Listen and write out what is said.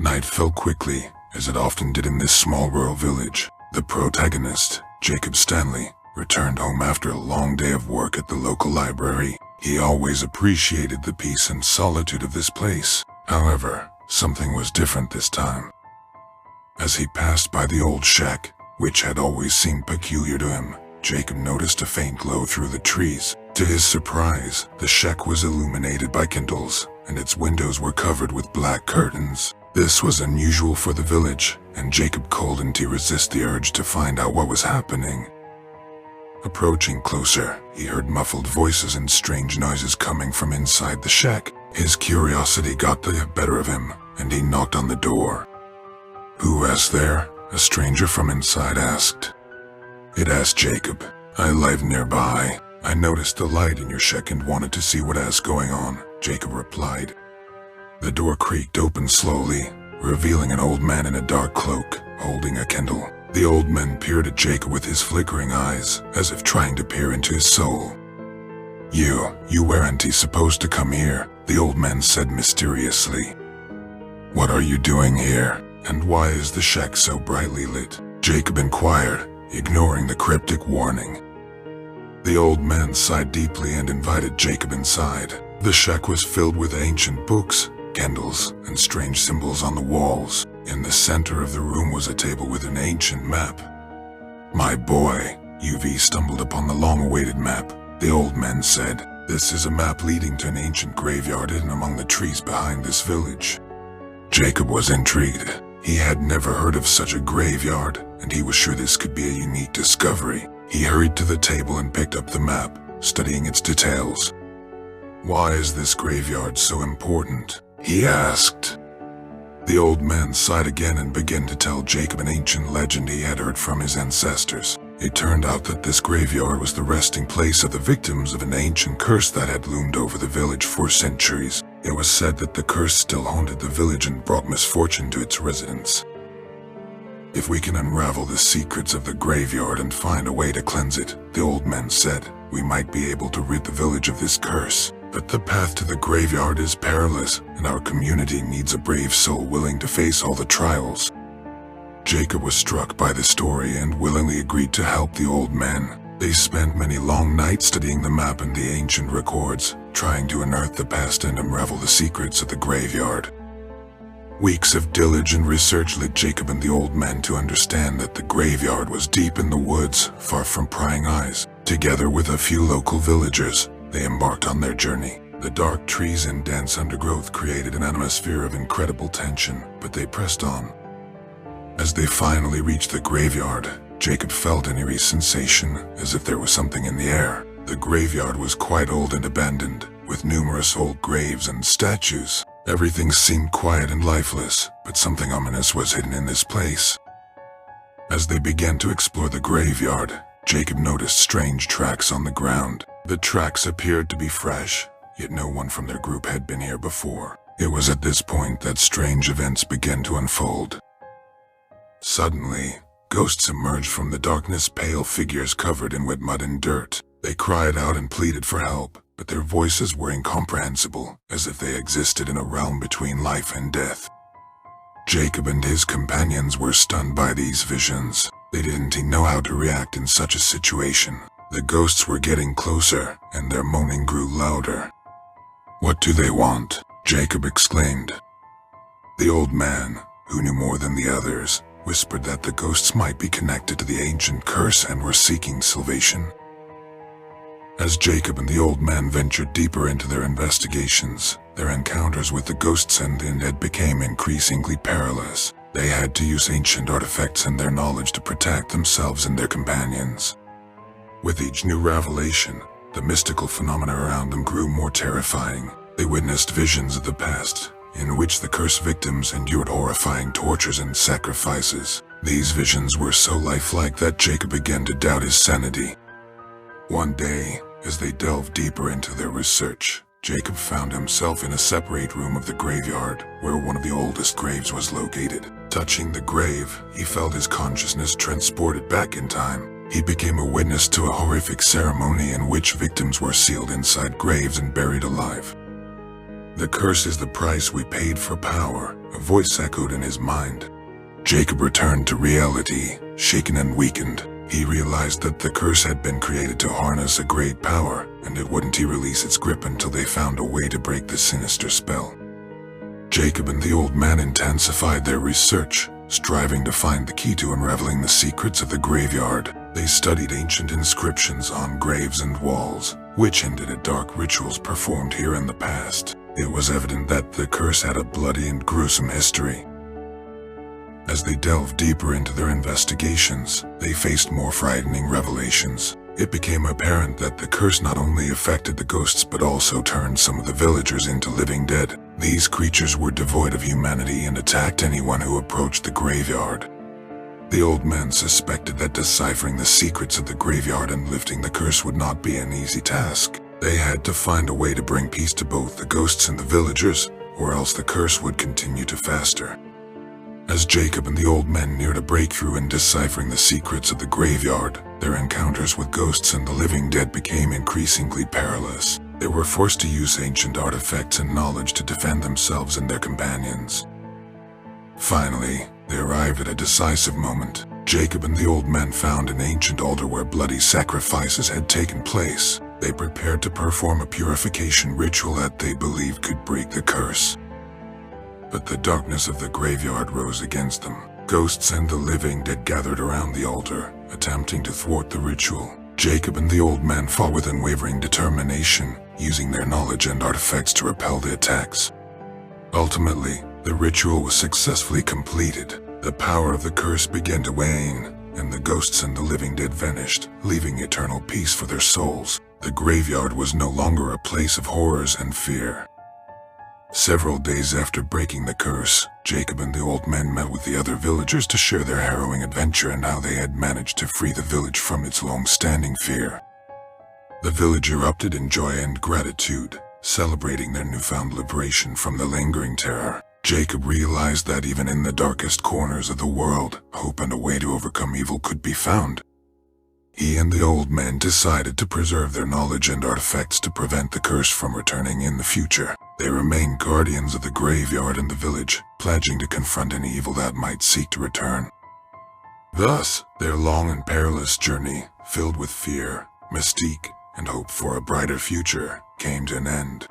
Night fell quickly, as it often did in this small rural village. The protagonist, Jacob Stanley, returned home after a long day of work at the local library. He always appreciated the peace and solitude of this place. However, something was different this time. As he passed by the old shack, which had always seemed peculiar to him, Jacob noticed a faint glow through the trees. To his surprise, the shack was illuminated by candles, and its windows were covered with black curtains. This was unusual for the village, and Jacob couldn't resist the urge to find out what was happening. Approaching closer, he heard muffled voices and strange noises coming from inside the shack. His curiosity got the better of him, and he knocked on the door. "Who is there?" a stranger from inside asked. It asked Jacob. "I live nearby. I noticed the light in your shack and wanted to see what is going on," Jacob replied. The door creaked open slowly, revealing an old man in a dark cloak, holding a candle. The old man peered at Jacob with his flickering eyes, as if trying to peer into his soul. You weren't supposed to come here," the old man said mysteriously. "What are you doing here, and why is the shack so brightly lit?" Jacob inquired, ignoring the cryptic warning. The old man sighed deeply and invited Jacob inside. The shack was filled with ancient books, candles, and strange symbols on the walls. In the center of the room was a table with an ancient map. "My boy, you've stumbled upon the long-awaited map," the old man said. "This is a map leading to an ancient graveyard hidden among the trees behind this village." Jacob was intrigued. He had never heard of such a graveyard, and he was sure this could be a unique discovery. He hurried to the table and picked up the map, studying its details. "Why is this graveyard so important?" he asked. The old man sighed again and began to tell Jacob an ancient legend he had heard from his ancestors. It turned out that this graveyard was the resting place of the victims of an ancient curse that had loomed over the village for centuries. It was said that the curse still haunted the village and brought misfortune to its residents. "If we can unravel the secrets of the graveyard and find a way to cleanse it," the old man said, "we might be able to rid the village of this curse. But the path to the graveyard is perilous, and our community needs a brave soul willing to face all the trials." Jacob was struck by the story and willingly agreed to help the old man. They spent many long nights studying the map and the ancient records, trying to unearth the past and unravel the secrets of the graveyard. Weeks of diligent research led Jacob and the old man to understand that the graveyard was deep in the woods, far from prying eyes. Together with a few local villagers, they embarked on their journey. The dark trees and dense undergrowth created an atmosphere of incredible tension, but they pressed on. As they finally reached the graveyard, Jacob felt an eerie sensation, as if there was something in the air. The graveyard was quite old and abandoned, with numerous old graves and statues. Everything seemed quiet and lifeless, but something ominous was hidden in this place. As they began to explore the graveyard, Jacob noticed strange tracks on the ground. The tracks appeared to be fresh, yet no one from their group had been here before. It was at this point that strange events began to unfold. Suddenly, ghosts emerged from the darkness, pale figures covered in wet mud and dirt. They cried out and pleaded for help, but their voices were incomprehensible, as if they existed in a realm between life and death. Jacob and his companions were stunned by these visions. They didn't know how to react in such a situation. The ghosts were getting closer, and their moaning grew louder. "What do they want?" Jacob exclaimed. The old man, who knew more than the others, whispered that the ghosts might be connected to the ancient curse and were seeking salvation. As Jacob and the old man ventured deeper into their investigations, their encounters with the ghosts and the undead became increasingly perilous. They had to use ancient artifacts and their knowledge to protect themselves and their companions. With each new revelation, the mystical phenomena around them grew more terrifying. They witnessed visions of the past, in which the cursed victims endured horrifying tortures and sacrifices. These visions were so lifelike that Jacob began to doubt his sanity. One day, as they delved deeper into their research, Jacob found himself in a separate room of the graveyard, where one of the oldest graves was located. Touching the grave, he felt his consciousness transported back in time. He became a witness to a horrific ceremony in which victims were sealed inside graves and buried alive. "The curse is the price we paid for power," a voice echoed in his mind. Jacob returned to reality, shaken and weakened. He realized that the curse had been created to harness a great power, and it wouldn't release its grip until they found a way to break the sinister spell. Jacob and the old man intensified their research, striving to find the key to unraveling the secrets of the graveyard. They studied ancient inscriptions on graves and walls, which hinted at dark rituals performed here in the past. It was evident that the curse had a bloody and gruesome history. As they delved deeper into their investigations, they faced more frightening revelations. It became apparent that the curse not only affected the ghosts but also turned some of the villagers into living dead. These creatures were devoid of humanity and attacked anyone who approached the graveyard. The old man suspected that deciphering the secrets of the graveyard and lifting the curse would not be an easy task. They had to find a way to bring peace to both the ghosts and the villagers, or else the curse would continue to fester. As Jacob and the old men neared a breakthrough in deciphering the secrets of the graveyard, their encounters with ghosts and the living dead became increasingly perilous. They were forced to use ancient artifacts and knowledge to defend themselves and their companions. Finally, they arrived at a decisive moment. Jacob and the old men found an ancient altar where bloody sacrifices had taken place. They prepared to perform a purification ritual that they believed could break the curse. But the darkness of the graveyard rose against them. Ghosts and the living dead gathered around the altar, attempting to thwart the ritual. Jacob and the old man fought with unwavering determination, using their knowledge and artifacts to repel the attacks. Ultimately, the ritual was successfully completed. The power of the curse began to wane, and the ghosts and the living dead vanished, leaving eternal peace for their souls. The graveyard was no longer a place of horrors and fear. Several days after breaking the curse, Jacob and the old men met with the other villagers to share their harrowing adventure and how they had managed to free the village from its long-standing fear. The village erupted in joy and gratitude, celebrating their newfound liberation from the lingering terror. Jacob realized that even in the darkest corners of the world, hope and a way to overcome evil could be found. He and the old men decided to preserve their knowledge and artifacts to prevent the curse from returning in the future. They remained guardians of the graveyard and the village, pledging to confront any evil that might seek to return. Thus, their long and perilous journey, filled with fear, mystique, and hope for a brighter future, came to an end.